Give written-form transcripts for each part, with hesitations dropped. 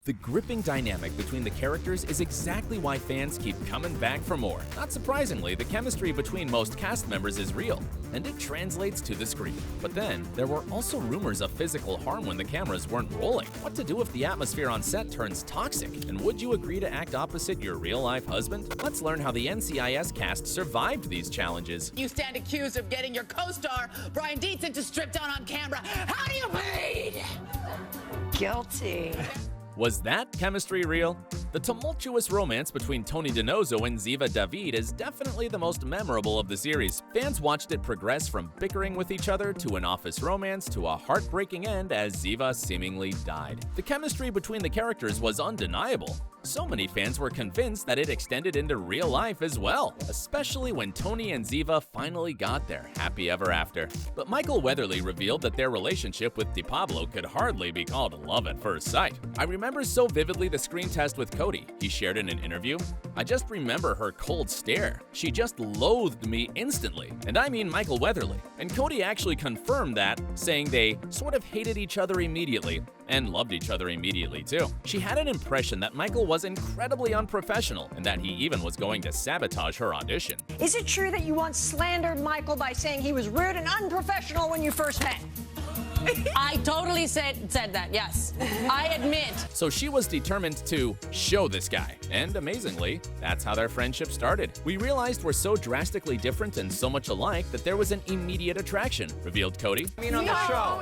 The gripping dynamic between the characters is exactly why fans keep coming back for more. Not surprisingly, the chemistry between most cast members is real, and it translates to the screen. But then, there were also rumors of physical harm when the cameras weren't rolling. What to do if the atmosphere on set turns toxic? And would you agree to act opposite your real-life husband? Let's learn how the NCIS cast survived these challenges. You stand accused of getting your co-star, Brian Dietzen, to strip down on camera. How do you plead? Guilty. Was that chemistry real? The tumultuous romance between Tony DiNozzo and Ziva David is definitely the most memorable of the series. Fans watched it progress from bickering with each other to an office romance to a heartbreaking end as Ziva seemingly died. The chemistry between the characters was undeniable. So many fans were convinced that it extended into real life as well, especially when Tony and Ziva finally got their happy ever after. But Michael Weatherly revealed that their relationship with De Pablo could hardly be called love at first sight. "I remember so vividly the screen test with Cody," he shared in an interview. "I just remember her cold stare. She just loathed me instantly." And I mean Michael Weatherly. And Cody actually confirmed that, saying they sort of hated each other immediately and loved each other immediately too. She had an impression that Michael was incredibly unprofessional and that he even was going to sabotage her audition. Is it true that you once slandered Michael by saying he was rude and unprofessional when you first met? I totally said that, yes. I admit. So she was determined to show this guy, and amazingly, that's how their friendship started. "We realized we're so drastically different and so much alike that there was an immediate attraction," revealed Cody. I mean, on the show.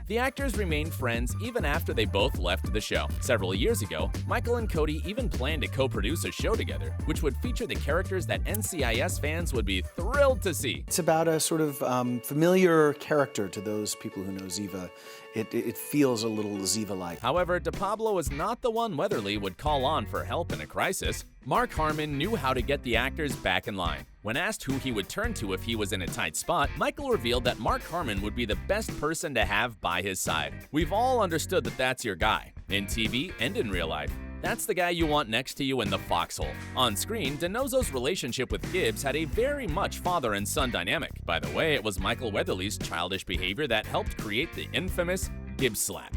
The actors remained friends even after they both left the show. Several years ago, Michael and Cody even planned to co-produce a show together, which would feature the characters that NCIS fans would be thrilled to see. It's about a sort of familiar character to those people who know Ziva. It feels a little Ziva-like. However, De Pablo is not the one Weatherly would call on for help in a crisis. Mark Harmon knew how to get the actors back in line. When asked who he would turn to if he was in a tight spot, Michael revealed that Mark Harmon would be the best person to have by his side. "We've all understood that that's your guy, in TV and in real life. That's the guy you want next to you in the foxhole." On screen, DiNozzo's relationship with Gibbs had a very much father and son dynamic. By the way, it was Michael Weatherly's childish behavior that helped create the infamous Gibbs slap.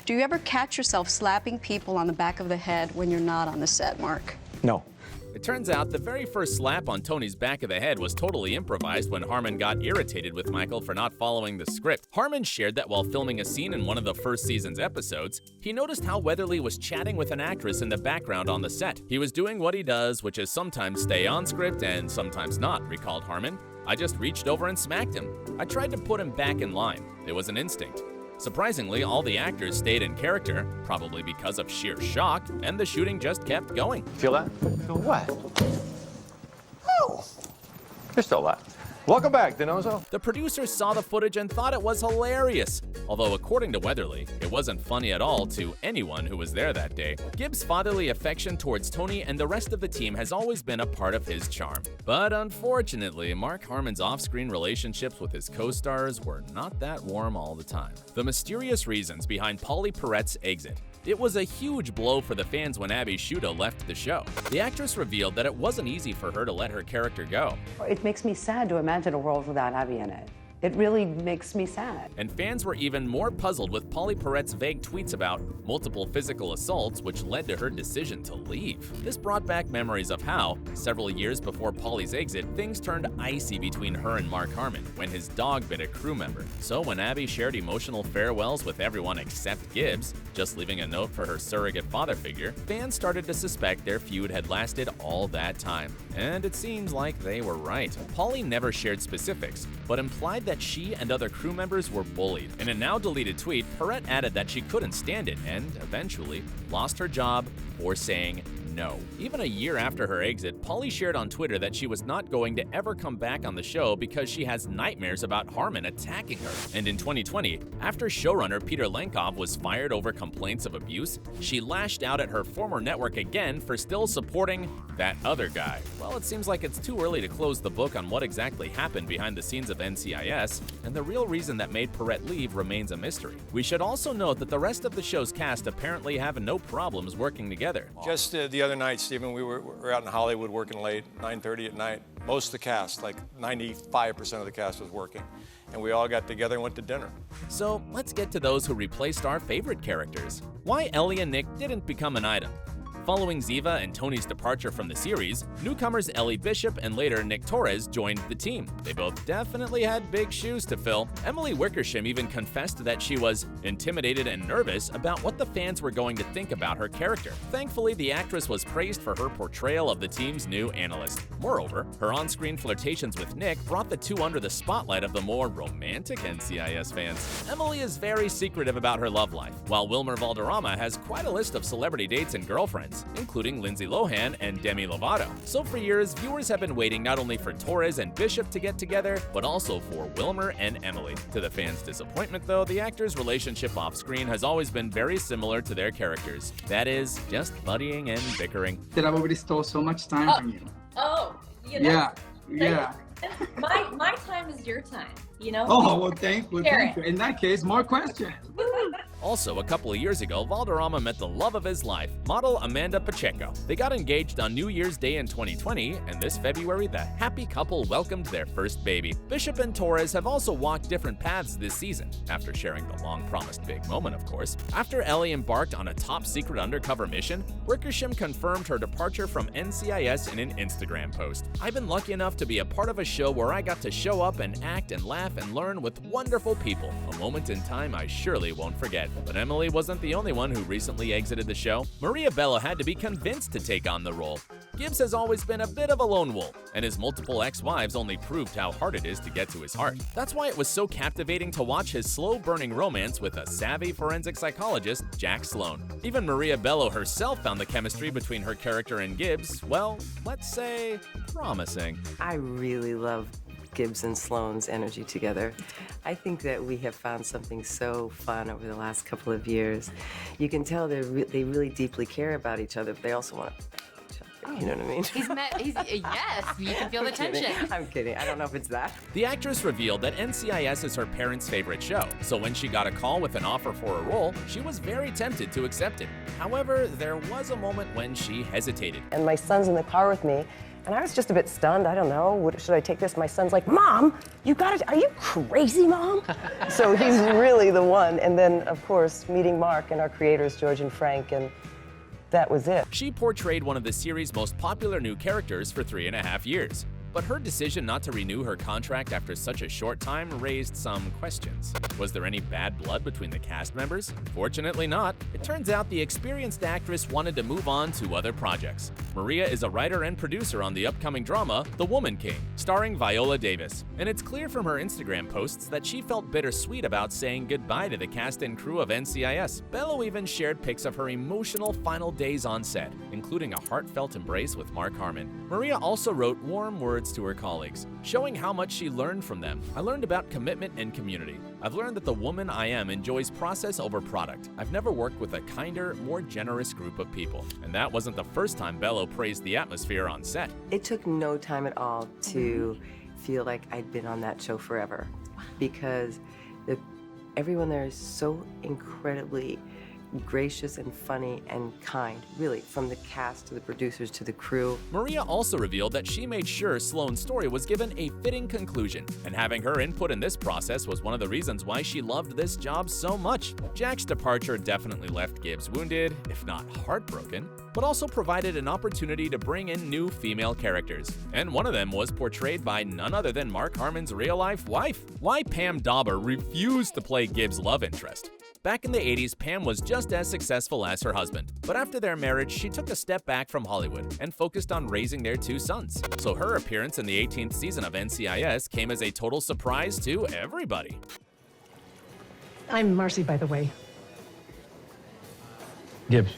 Do you ever catch yourself slapping people on the back of the head when you're not on the set, Mark? No. It turns out the very first slap on Tony's back of the head was totally improvised when Harmon got irritated with Michael for not following the script. Harmon shared that while filming a scene in one of the first season's episodes, he noticed how Weatherly was chatting with an actress in the background on the set. "He was doing what he does, which is sometimes stay on script and sometimes not," recalled Harmon. "I just reached over and smacked him. I tried to put him back in line. It was an instinct." Surprisingly, all the actors stayed in character, probably because of sheer shock, and the shooting just kept going. Feel that? Feel what? Oh, you're still alive. Welcome back, DiNozzo. The producers saw the footage and thought it was hilarious. Although, according to Weatherly, it wasn't funny at all to anyone who was there that day. Gibbs' fatherly affection towards Tony and the rest of the team has always been a part of his charm. But unfortunately, Mark Harmon's off-screen relationships with his co-stars were not that warm all the time. The mysterious reasons behind Pauley Perrette's exit. It was a huge blow for the fans when Abby Shuda left the show. The actress revealed that it wasn't easy for her to let her character go. It makes me sad to imagine a world without Abby in it. It really makes me sad. And fans were even more puzzled with Pauley Perrette's vague tweets about multiple physical assaults, which led to her decision to leave. This brought back memories of how, several years before Pauley's exit, things turned icy between her and Mark Harmon when his dog bit a crew member. So when Abby shared emotional farewells with everyone except Gibbs, just leaving a note for her surrogate father figure, fans started to suspect their feud had lasted all that time. And it seems like they were right. Pauley never shared specifics, but implied that she and other crew members were bullied. In a now-deleted tweet, Perrette added that she couldn't stand it and, eventually, lost her job for saying no. Even a year after her exit, Pauley shared on Twitter that she was not going to ever come back on the show because she has nightmares about Harmon attacking her. And in 2020, after showrunner Peter Lenkov was fired over complaints of abuse, she lashed out at her former network again for still supporting that other guy. Well, it seems like it's too early to close the book on what exactly happened behind the scenes of NCIS, and the real reason that made Perrette leave remains a mystery. We should also note that the rest of the show's cast apparently have no problems working together. Just the other night, Stephen, we were out in Hollywood working late, 9:30 at night. Most of the cast, like 95% of the cast was working. and we all got together and went to dinner. So let's get to those who replaced our favorite characters. Why Ellie and Nick didn't become an item. Following Ziva and Tony's departure from the series, newcomers Ellie Bishop and later Nick Torres joined the team. They both definitely had big shoes to fill. Emily Wickersham even confessed that she was intimidated and nervous about what the fans were going to think about her character. Thankfully, the actress was praised for her portrayal of the team's new analyst. Moreover, her on-screen flirtations with Nick brought the two under the spotlight of the more romantic NCIS fans. Emily is very secretive about her love life, while Wilmer Valderrama has quite a list of celebrity dates and girlfriends, including Lindsay Lohan and Demi Lovato. So for years, viewers have been waiting not only for Torres and Bishop to get together, but also for Wilmer and Emily. To the fans' disappointment though, the actors' relationship off-screen has always been very similar to their characters. That is, just buddying and bickering. That I've already stole so much time from you. Oh, you know. Yeah. My time is your time, you know? Oh, well, thank you. In that case, more questions. Also, a couple of years ago, Valderrama met the love of his life, model Amanda Pacheco. They got engaged on New Year's Day in 2020, and this February, the happy couple welcomed their first baby. Bishop and Torres have also walked different paths this season, after sharing the long-promised big moment, of course. After Ellie embarked on a top-secret undercover mission, Wickersham confirmed her departure from NCIS in an Instagram post. "I've been lucky enough to be a part of a show where I got to show up and act and laugh and learn with wonderful people, a moment in time I surely won't forget." But Emily wasn't the only one who recently exited the show. Maria Bello had to be convinced to take on the role. Gibbs has always been a bit of a lone wolf, and his multiple ex-wives only proved how hard it is to get to his heart. That's why it was so captivating to watch his slow-burning romance with a savvy forensic psychologist, Jack Sloan. Even Maria Bello herself found the chemistry between her character and Gibbs, well, let's say, promising. I really love Gibbs and Sloan's energy together. I think that we have found something so fun over the last couple of years. You can tell they really deeply care about each other, but they also want to each other. You know what I mean? Yes, you can feel the tension. I'm kidding. I don't know if it's that. The actress revealed that NCIS is her parents' favorite show, so when she got a call with an offer for a role, she was very tempted to accept it. However, there was a moment when she hesitated. And my son's in the car with me, and I was just a bit stunned. I don't know, should I take this? My son's like, "Mom, you got it. Are you crazy, Mom?" So he's really the one. And then, of course, meeting Mark and our creators, George and Frank, and that was it. She portrayed one of the series' most popular new characters for 3.5 years. But her decision not to renew her contract after such a short time raised some questions. Was there any bad blood between the cast members? Fortunately not. It turns out the experienced actress wanted to move on to other projects. Maria is a writer and producer on the upcoming drama, The Woman King, starring Viola Davis. And it's clear from her Instagram posts that she felt bittersweet about saying goodbye to the cast and crew of NCIS. Bello even shared pics of her emotional final days on set, including a heartfelt embrace with Mark Harmon. Maria also wrote warm words to her colleagues, showing how much she learned from them. "I learned about commitment and community. I've learned that the woman I am enjoys process over product. I've never worked with a kinder, more generous group of people." And that wasn't the first time Bello praised the atmosphere on set. It took no time at all to feel like I'd been on that show forever, because everyone there is so incredibly gracious and funny and kind, really, from the cast to the producers to the crew. Maria also revealed that she made sure Sloan's story was given a fitting conclusion, and having her input in this process was one of the reasons why she loved this job so much. Jack's departure definitely left Gibbs wounded, if not heartbroken, but also provided an opportunity to bring in new female characters. And one of them was portrayed by none other than Mark Harmon's real-life wife. Why Pam Dawber refused to play Gibbs' love interest. Back in the 80s, Pam was just as successful as her husband. But after their marriage, she took a step back from Hollywood and focused on raising their 2 sons. So her appearance in the 18th season of NCIS came as a total surprise to everybody. I'm Marcy, by the way. Gibbs.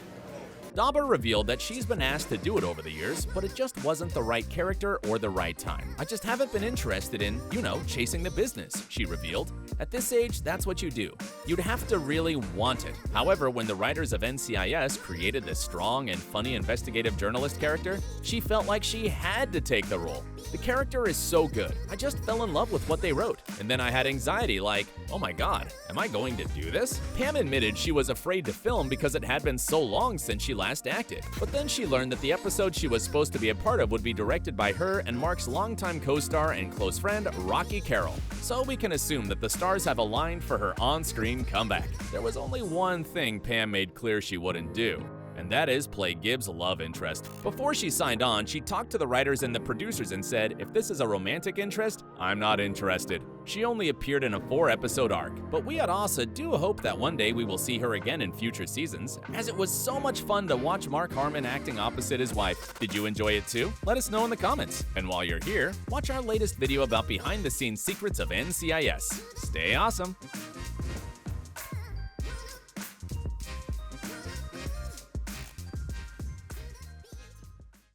Dawber revealed that she's been asked to do it over the years, but it just wasn't the right character or the right time. "I just haven't been interested in, chasing the business," she revealed. At this age, that's what you do. You'd have to really want it. However, when the writers of NCIS created this strong and funny investigative journalist character, she felt like she had to take the role. "The character is so good. I just fell in love with what they wrote. And then I had anxiety like, oh my god, am I going to do this?" Pam admitted she was afraid to film because it had been so long since she last acted. But then she learned that the episode she was supposed to be a part of would be directed by her and Mark's longtime co-star and close friend, Rocky Carroll. So we can assume that the stars have aligned for her on-screen comeback. There was only one thing Pam made clear she wouldn't do, and that is play Gibbs' love interest. Before she signed on, she talked to the writers and the producers and said, if this is a romantic interest, I'm not interested. She only appeared in a 4-episode arc, but we at OSSA do hope that one day we will see her again in future seasons, as it was so much fun to watch Mark Harmon acting opposite his wife. Did you enjoy it too? Let us know in the comments. And while you're here, watch our latest video about behind-the-scenes secrets of NCIS. Stay awesome!